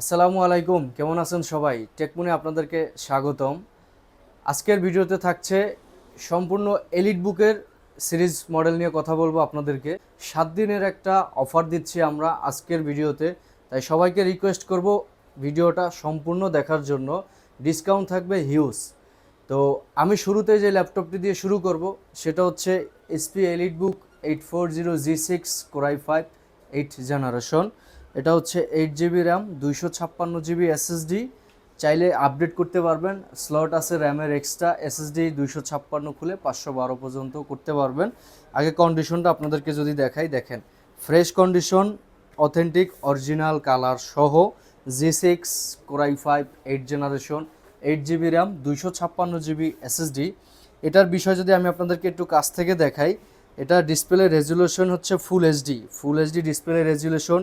আসসালামু আলাইকুম, কেমন আছেন সবাই? টেকমুনে আপনাদেরকে স্বাগতম। আজকের ভিডিওতে থাকছে সম্পূর্ণ এলিট বুকের সিরিজ মডেল নিয়ে কথা বলবো আপনাদেরকে। 7 দিনের একটা অফার দিচ্ছি আমরা আজকের ভিডিওতে, তাই সবাইকে রিকোয়েস্ট করব ভিডিওটা সম্পূর্ণ দেখার জন্য। ডিসকাউন্ট থাকবে হিউজ। তো আমি শুরুতে যে ল্যাপটপটি দিয়ে শুরু করব সেটা হচ্ছে এসপি এলিট বুক 840G6 Core i5 8 জেনারেশন। এটা হচ্ছে 8 GB র্যাম, 256 GB SSD। চাইলে আপডেট করতে পারবেন। স্লট আছে র্যামের এক্সট্রা, SSD 256 খুলে 512 পর্যন্ত করতে পারবেন। আগে কন্ডিশনটা আপনাদেরকে যদি দেখাই, দেখেন fresh condition, authentic original colour সহ G6 Core i5 8 generation, 8 GB RAM, 256 GB SSD। এটার বিষয় যদি আমি আপনাদেরকে একটু কাছ থেকে দেখাই, এটা ডিসপ্লে রেজুলেশন হচ্ছে ফুল HD display resolution,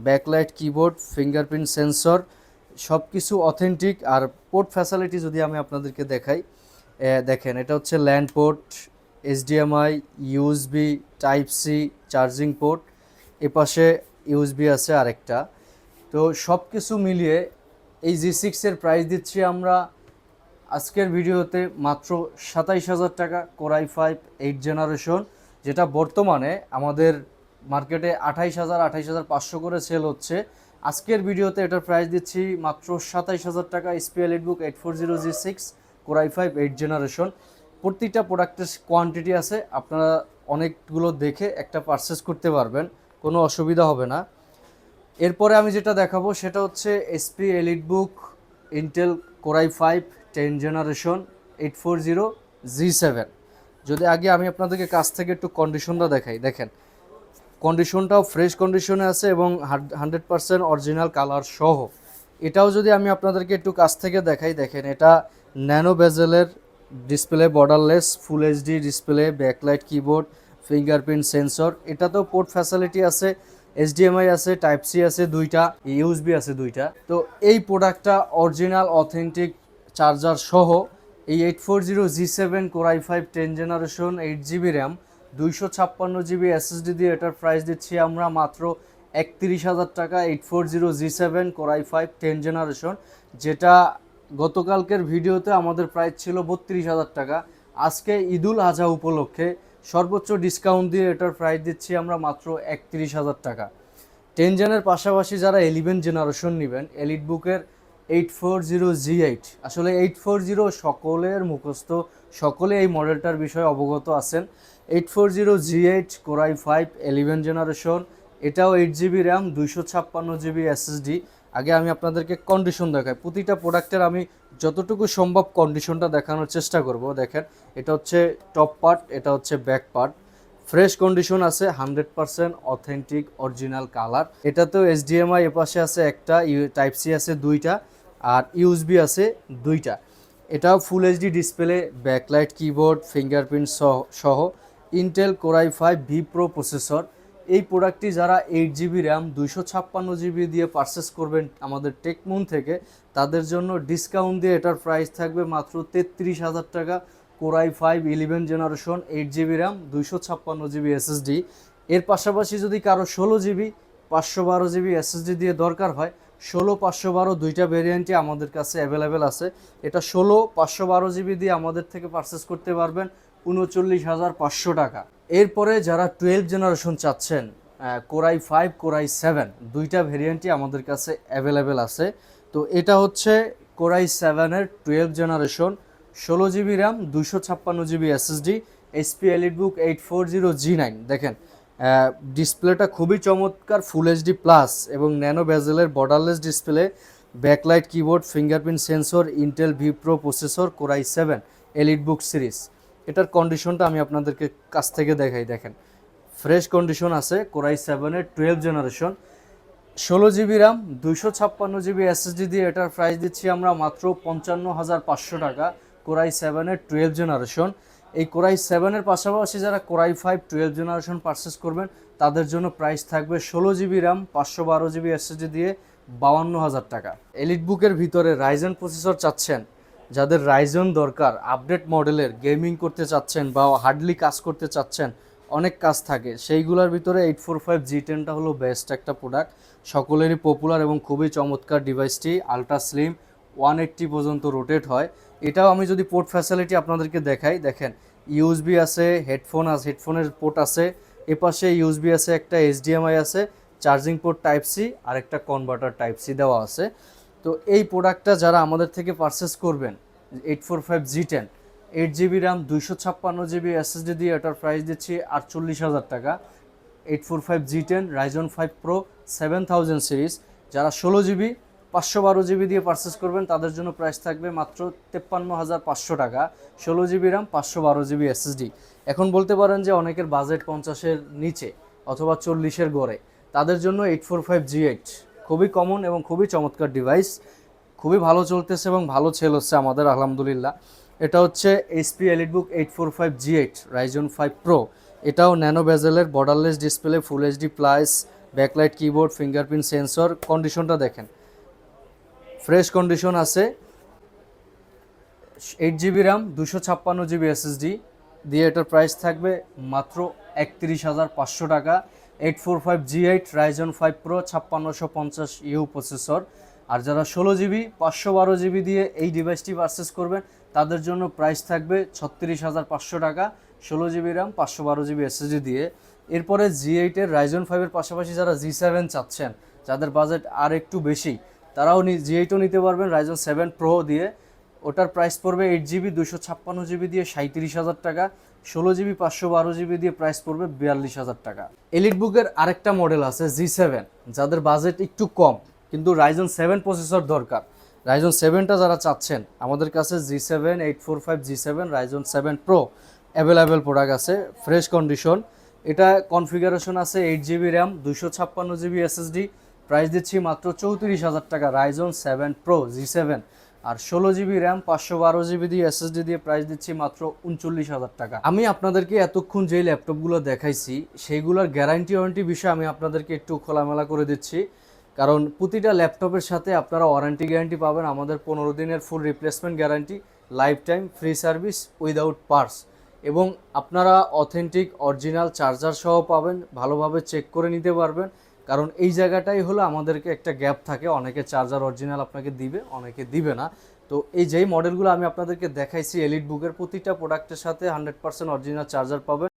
backlight keyboard, fingerprint sensor, সব কিছু অথেন্টিক। আর পোর্ট ফ্যাসিলিটি যদি আমি আপনাদেরকে দেখাই, দেখেন এটা হচ্ছে land port, HDMI, USB, type C charging port, এপাশে ইউএসবি আছে আরেকটা। তো সব কিছু মিলিয়ে এই G6-এর প্রাইস দিচ্ছি আমরা আজকের ভিডিওতে মাত্র 27,000 টাকা। Core i5 8 জেনারেশন, যেটা বর্তমানে আমাদের মার্কেটে 28,500 করে সেল হচ্ছে। আজকের ভিডিওতে এটার প্রাইস দিচ্ছি মাত্র 27,000 টাকা। এসপি এলিট বুক 840G6 Core i5 8 জেনারেশন। প্রতিটা প্রোডাক্টের কোয়ান্টিটি আছে, আপনারা অনেকগুলো দেখে একটা পারচেস করতে পারবেন, কোনো অসুবিধা হবে না। এরপরে আমি যেটা দেখাবো সেটা হচ্ছে HP elite book Intel Core i5 10 generation 840G7। যদি আগে আমি আপনাদেরকে কাছ থেকে একটু কন্ডিশনটা দেখাই, দেখেন কন্ডিশনটাও ফ্রেশ কন্ডিশনে আছে এবং 100% অরিজিনাল কালার সহ। এটাও যদি আমি আপনাদেরকে একটু কাছ থেকে দেখাই, দেখেন এটা ন্যানো বেজেলের display, borderless full HD display, backlight keyboard, fingerprint sensor. এটাতেও পোর্ট ফ্যাসিলিটি আছে, এইচডিএমআই আছে, টাইপ সি আছে দুইটা, ইউএসবি আছে দুইটা। তো এই প্রোডাক্টটা অরিজিনাল অথেন্টিক চার্জার সহ এই 840G7 Core i5 10 generation 8 GB RAM, 256 GB SSD দিয়ে এটার প্রাইস দিচ্ছি আমরা মাত্র 31,000 টাকা। 840G7 Core i5 10 জেনারেশন, যেটা গতকালকের ভিডিওতে আমাদের প্রাইস ছিল 32,000 টাকা। আজকে ঈদুল আজহা উপলক্ষে সর্বোচ্চ ডিসকাউন্ট দিয়ে এটার প্রাইস দিচ্ছি আমরা মাত্র 31,000 টাকা। 10 জেনের পাশাপাশি যারা 11 জেনারেশন নেবেন, এলিট বুকের 840G8, আসলে 840 সকলের মুখস্থ, সকলে এই মডেলটার বিষয়ে অবগত আছেন। 840G8 Core i5 11 জেনারেশন, এটাও 8 GB র্যাম, 256 GB SSD। আগে আমি আপনাদেরকে কন্ডিশন দেখাই, প্রতিটা প্রোডাক্টের আমি যতটুকু সম্ভব কন্ডিশনটা দেখানোর চেষ্টা করব। দেখেন এটা হচ্ছে টপ পার্ট, এটা হচ্ছে ব্যাক পার্ট, ফ্রেশ কন্ডিশন আছে, 100% অথেন্টিক অরিজিনাল কালার। এটাতেও এইচডিএমআই এপাশে আছে একটা, টাইপ সি আছে দুইটা, আর ইউএসবি আছে দুইটা। এটাও full HD display, backlight keyboard, fingerprint সহ Intel Core i5 V pro processor. এই প্রোডাক্টটি যারা 8 GB র্যাম 256 GB দিয়ে পারচেস করবেন আমাদের টেকমুন থেকে, তাদের জন্য ডিসকাউন্ট দিয়ে এটার প্রাইস থাকবে মাত্র 33,000 টাকা। Core i5 11 generation 8 GB RAM, 256 GB SSD। এর পাশাপাশি যদি কারো 16 GB 512 GB SSD দিয়ে দরকার হয়, 16 512 দুইটা ভেরিয়েন্টই আমাদের কাছে অ্যাভেলেবেল আছে। এটা 16 512 GB দিয়ে আমাদের থেকে পারচেস করতে পারবেন 39,500 টাকা। এরপরে যারা 12 জেনারেশন চাচ্ছেন, Core i5 Core i7 দুইটা ভেরিয়েন্টই আমাদের কাছে অ্যাভেলেবেল আছে। তো এটা হচ্ছে Core i7-এর 12 generation, 16 GB RAM, 256 GB SSD, HP elite book 840G9। দেখেন ডিসপ্লেটা খুবই চমৎকার, ফুল এইচডি প্লাস এবং ন্যানো বেজেলের borderless display, backlight keyboard, fingerprint sensor, Intel V pro processor, Core i7 elite book series. এটার কন্ডিশনটা আমি আপনাদেরকে কাছ থেকে দেখাই, দেখেন ফ্রেশ কন্ডিশন আছে। Core i7-এর 12 generation, 16 GB RAM, 256 GB SSD দিয়ে এটার প্রাইস দিচ্ছি আমরা মাত্র 55,500 টাকা। Core i7-এর 12 জেনারেশন। এই Core i7-এর পাশাপাশি যারা Core i5 12 জেনারেশন পারচেস করবেন, তাদের জন্য প্রাইস থাকবে 16 GB র্যাম 512 GB SSD দিয়ে 52,000 টাকা। এলিট বুকের ভিতরে রাইজেন প্রসেসর চাচ্ছেন, যাদের রাইজন দরকার, আপডেট মডেলের গেমিং করতে চাচ্ছেন বা হার্ডলি কাজ করতে চাচ্ছেন, অনেক কাজ থাকে, সেইগুলোর ভিতরে 845G10টা হলো বেস্ট একটা প্রোডাক্ট, সকলেরই পপুলার এবং খুবই চমৎকার ডিভাইসটি। আলট্রা স্লিম, 180 পর্যন্ত রোটেট হয়। এটাও আমি যদি পোর্ট ফ্যাসিলিটি আপনাদেরকে দেখাই, দেখেন ইউএসবি আছে, হেডফোনের পোর্ট আছে, এপাশে ইউএসবি আছে, একটা HDMI আছে, চার্জিং পোর্ট টাইপ সি আর একটা কনভার্টার টাইপ সি দেওয়া আছে। তো এই প্রোডাক্টটা যারা আমাদের থেকে পারচেস করবেন, 845G10, 8GB RAM, 256GB SSD দিয়ে এটার প্রাইস দিচ্ছি 48,000 টাকা। 845G10 Ryzen 5 Pro 7000 সিরিজ, যারা 16GB 512GB দিয়ে পারচেস করবেন তাদের জন্য প্রাইস থাকবে মাত্র 53,500 টাকা। 16GB RAM, 512GB SSD। এখন বলতে পারেন যে অনেকের বাজেট 50-এর নিচে অথবা 40-এর গড়ে, তাদের জন্য 845G8 খুবই কমন এবং খুবই চমৎকার ডিভাইস, খুবই ভালো চলতেছে এবং ভালো সেল হচ্ছে আমাদের আলহামদুলিল্লাহ। এটা হচ্ছে HP EliteBook 845G8 Ryzen 5 Pro। এটাও ন্যানো বেজেলের, borderless display, full HD plus, backlight keyboard, fingerprint sensor. কন্ডিশনটা দেখেন, ফ্রেশ কন্ডিশন আছে। 8GB র্যাম, 256GB SSD দিয়ে এটার প্রাইস থাকবে মাত্র 31,500 টাকা। 845G8 Ryzen 5 Pro 5650U processor. আর যারা 16GB 512GB দিয়ে এই ডিভাইসটি পারচেস করবেন তাদের জন্য প্রাইস থাকবে 36,500 টাকা, 16GB র্যাম, 512GB SSD দিয়ে। এরপরে G8 এর Ryzen 5 এর পাশাপাশি যারা G7 চাচ্ছেন, যাদের বাজেট আর একটু বেশি, তারাও G8ও নিতে পারবেন Ryzen 7 Pro দিয়ে। ওটার প্রাইস পড়বে 8GB 256GB দিয়ে 37,000 টাকা, 16GB 512GB দিয়ে প্রাইস পড়বে 42,000 টাকা। এলিটবুকের আরেকটা মডেল আছে G7, যাদের বাজেট একটু কম কিন্তু Ryzen 7 প্রসেসর দরকার, Ryzen 7টা যারা চাচ্ছেন, আমাদের কাছে G7 845G7 Ryzen 7 Pro available product আছে, ফ্রেশ কন্ডিশন। এটা কনফিগারেশন আছে 8GB RAM, 256GB SSD, price দিচ্ছি মাত্র 34,000 টাকা Ryzen 7 Pro G7। আর 16GB র্যাম, 512GB দিয়ে SSD দিয়ে প্রাইস দিচ্ছি মাত্র 39,000 টাকা। আমি আপনাদেরকে এতক্ষণ যেই ল্যাপটপগুলো দেখাইছি সেইগুলোর গ্যারান্টি ওয়ারেন্টি বিষয়ে আমি আপনাদেরকে একটু খোলামেলা করে দিচ্ছি, কারণ প্রতিটা ল্যাপটপের সাথে আপনারা ওয়ারেন্টি গ্যারান্টি পাবেন। আমাদের 15 দিনের ফুল replacement guarantee, life time free service without parts, এবং আপনারা অথেন্টিক অরিজিনাল চার্জার সহ পাবেন, ভালোভাবে চেক করে নিতে পারবেন। কারণ এই জায়গাটাই হলো আমাদেরকে একটা গ্যাপ থাকে, অনেকে চার্জার অরিজিনাল আপনাকে দিবে, অনেকে দিবে না। তো এই যেই মডেলগুলো আমি আপনাদেরকে দেখাইছি এলিটবুকের, প্রতিটা প্রোডাক্টের সাথে 100% অরিজিনাল চার্জার পাবেন।